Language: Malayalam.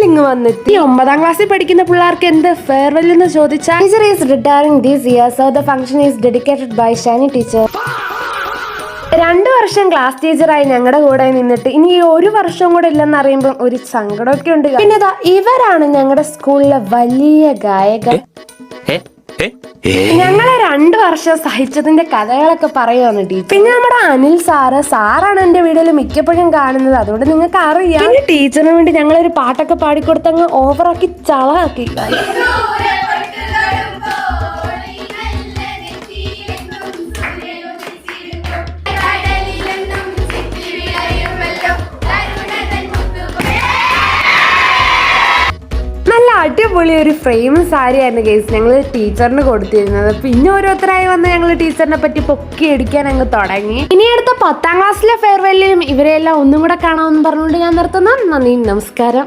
ഫെയർവെൽ ഇങ്ങ് വന്നെത്തി. 9ാം ക്ലാസ്സിൽ പഠിക്കുന്ന പിള്ളേർക്ക് എന്ത് ഫെയർവെൽ എന്ന് ചോദിച്ചാൽ teacher is retiring this year so the function is dedicated by Shani teacher. 2 വർഷം ക്ലാസ് ടീച്ചറായി ഞങ്ങളുടെ കൂടെ നിന്നിട്ട് ഇനി 1 വർഷം കൂടെ ഇല്ലെന്ന് അറിയുമ്പോൾ ഒരു സങ്കടമൊക്കെ ഉണ്ട്. പിന്നെ ഇവരാണ് ഞങ്ങളുടെ സ്കൂളിലെ വലിയ ഗായകർ. ഞങ്ങളെ 2 വർഷം സഹിച്ചതിന്റെ കഥകളൊക്കെ പറയുവാണ് ടീച്ചർ. പിന്നെ നമ്മുടെ അനിൽ സാറാണ് എന്റെ വീഡിയോയിൽ മിക്കപ്പോഴും കാണുന്നത്, അതുകൊണ്ട് നിങ്ങൾക്ക് അറിയാം. പിന്നെ ടീച്ചറിന് വേണ്ടി ഞങ്ങളൊരു പാട്ടൊക്കെ പാടിക്കൊടുത്ത് അങ്ങ് ഓവറാക്കി ചളാക്കി. അടിപൊളി ഒരു ഫ്രെയിം സാരി ആയിരുന്നു ഗൈസ് ഞങ്ങൾ ടീച്ചറിന് കൊടുത്തിരുന്നത്. പിന്നെ ഓരോരുത്തരായി വന്ന് ഞങ്ങൾ ടീച്ചറിനെ പറ്റി പൊക്കി അടിക്കാൻ അങ്ങ് തുടങ്ങി. ഇനി അടുത്ത 10ാം ക്ലാസ്സിലെ ഫെയർവെല്ലിലും ഇവരെല്ലാം ഒന്നും കൂടെ കാണാമെന്ന് പറഞ്ഞുകൊണ്ട് ഞാൻ നിർത്തുന്നു. നന്ദി, നമസ്കാരം.